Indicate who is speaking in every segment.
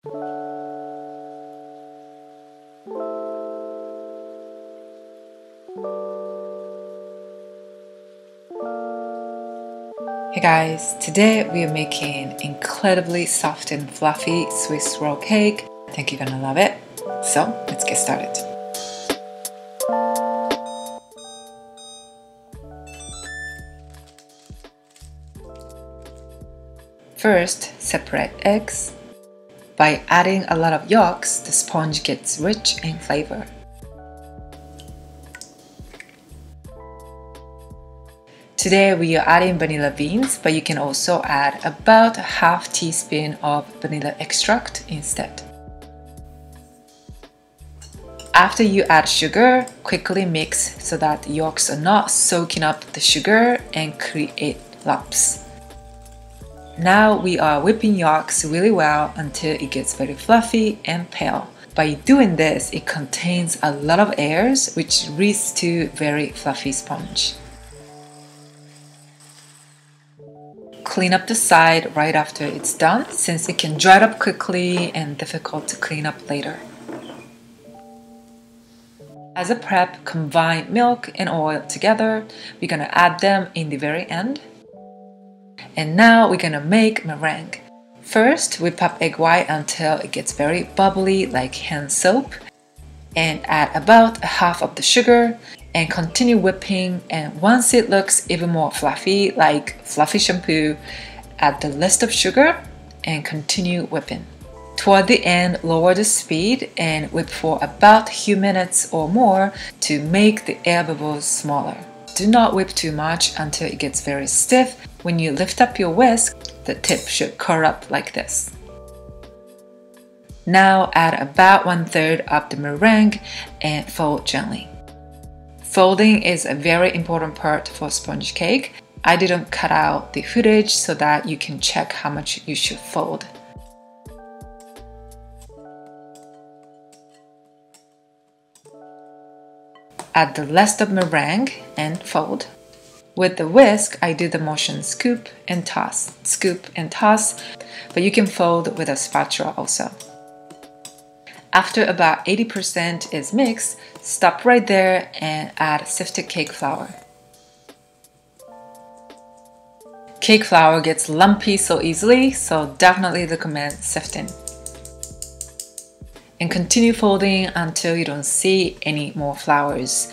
Speaker 1: Hey guys, today we are making incredibly soft and fluffy Swiss roll cake. I think you're gonna love it. So let's get started. First, separate eggs. By adding a lot of yolks, the sponge gets rich in flavor. Today we are adding vanilla beans, but you can also add about a half teaspoon of vanilla extract instead. After you add sugar, quickly mix so that the yolks are not soaking up the sugar and create lumps. Now we are whipping yolks really well until it gets very fluffy and pale. By doing this, it contains a lot of airs, which leads to very fluffy sponge. Clean up the side right after it's done, since it can dry up quickly and difficult to clean up later. As a prep, combine milk and oil together. We're gonna add them in the very end. And now we're gonna make meringue. First, whip up egg white until it gets very bubbly like hand soap, and add about half of the sugar and continue whipping, and once it looks even more fluffy like fluffy shampoo, add the rest of sugar and continue whipping. Toward the end, lower the speed and whip for about a few minutes or more to make the air bubbles smaller. Do not whip too much until it gets very stiff. When you lift up your whisk, the tip should curl up like this. Now add about 1/3 of the meringue and fold gently. Folding is a very important part for sponge cake. I didn't cut out the footage so that you can check how much you should fold. Add the rest of meringue and fold. With the whisk, I do the motion scoop and toss, but you can fold with a spatula also. After about 80% is mixed, stop right there and add sifted cake flour. Cake flour gets lumpy so easily, so definitely recommend sifting. And continue folding until you don't see any more flours.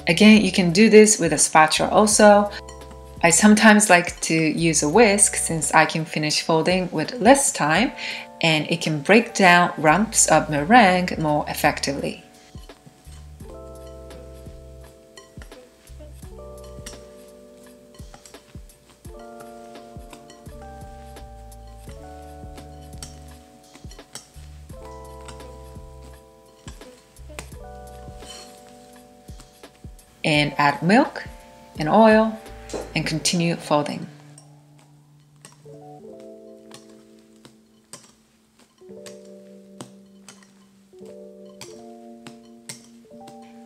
Speaker 1: Again, you can do this with a spatula also. I sometimes like to use a whisk since I can finish folding with less time and it can break down lumps of meringue more effectively. And add milk and oil and continue folding.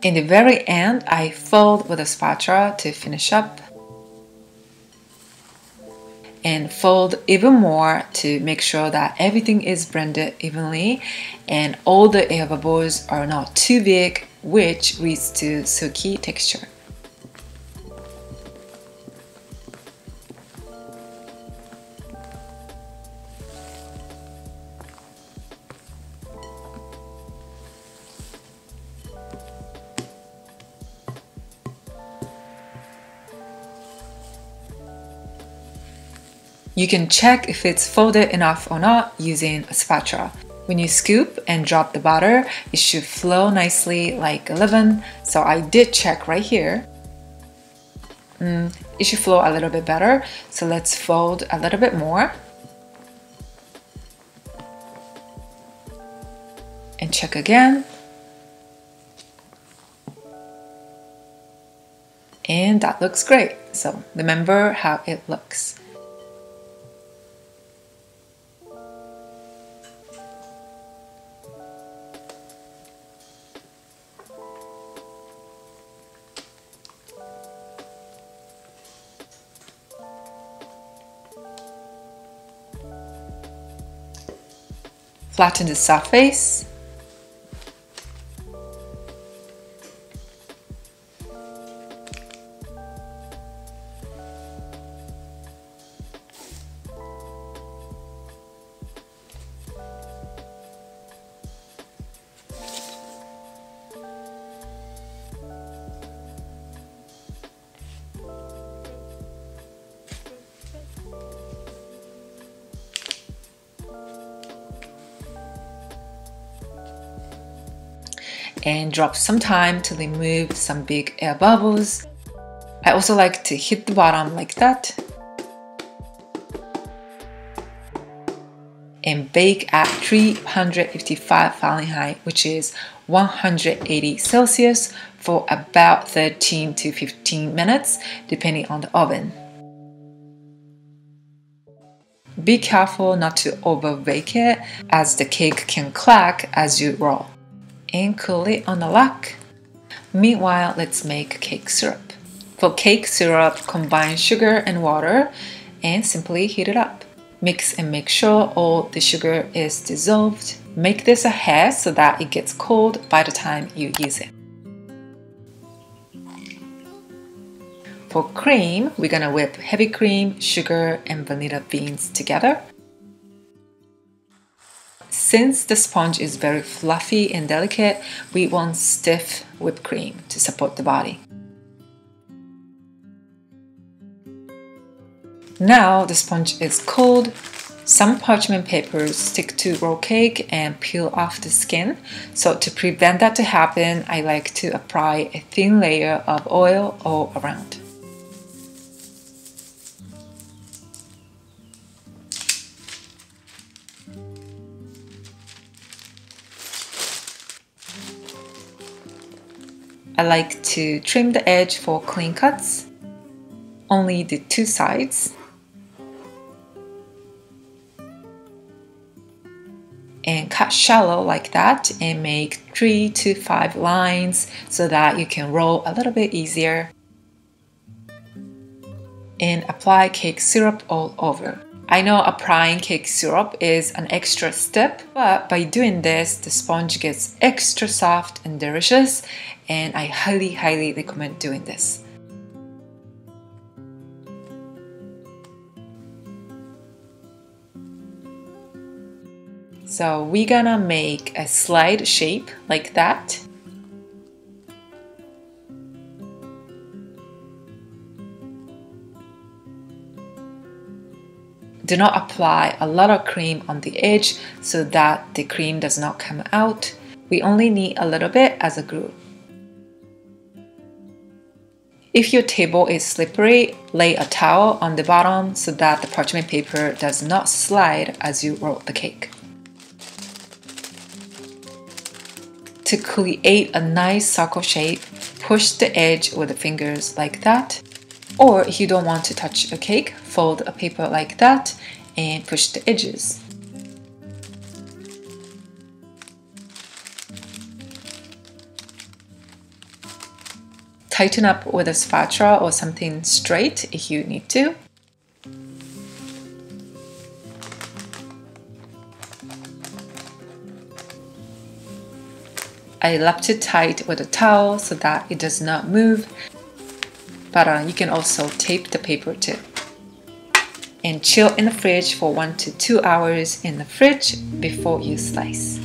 Speaker 1: In the very end, I fold with a spatula to finish up and fold even more to make sure that everything is blended evenly and all the air bubbles are not too big, which leads to silky texture. You can check if it's folded enough or not using a spatula. When you scoop and drop the butter, it should flow nicely like a leaven. So I did check right here. It should flow a little bit better. So let's fold a little bit more. And check again. And that looks great. So remember how it looks. Flatten the surface. And drop some time to remove some big air bubbles. I also like to hit the bottom like that. And bake at 355 Fahrenheit, which is 180 Celsius, for about 13 to 15 minutes, depending on the oven. Be careful not to over bake it, as the cake can crack as you roll. And cool it on a rack. Meanwhile, let's make cake syrup. For cake syrup, combine sugar and water and simply heat it up. Mix and make sure all the sugar is dissolved. Make this ahead so that it gets cold by the time you use it. For cream, we're gonna whip heavy cream, sugar, and vanilla beans together. Since the sponge is very fluffy and delicate, we want stiff whipped cream to support the body. Now the sponge is cold. Some parchment papers stick to roll cake and peel off the skin. So to prevent that to happen, I like to apply a thin layer of oil all around. I like to trim the edge for clean cuts, only the two sides. And cut shallow like that and make 3 to 5 lines so that you can roll a little bit easier. And apply cake syrup all over. I know applying cake syrup is an extra step, but by doing this, the sponge gets extra soft and delicious, and I highly recommend doing this. So we're gonna make a slide shape like that. Do not apply a lot of cream on the edge so that the cream does not come out. We only need a little bit as a glue. If your table is slippery, lay a towel on the bottom so that the parchment paper does not slide as you roll the cake. To create a nice circle shape, push the edge with the fingers like that. Or if you don't want to touch a cake, fold a paper like that and push the edges. Tighten up with a spatula or something straight if you need to. I wrapped it tight with a towel so that it does not move, but you can also tape the paper too. And chill in the fridge for 1 to 2 hours in the fridge before you slice.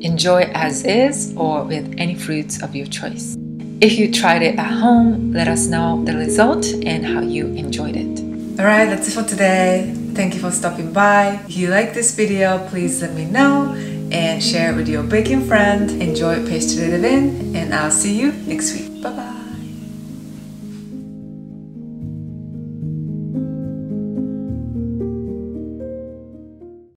Speaker 1: Enjoy as is or with any fruits of your choice. If you tried it at home, let us know the result and how you enjoyed it. Alright, that's it for today. Thank you for stopping by. If you like this video, please let me know and share it with your baking friend. Enjoy Pastry Live In, and I'll see you next week. Bye bye.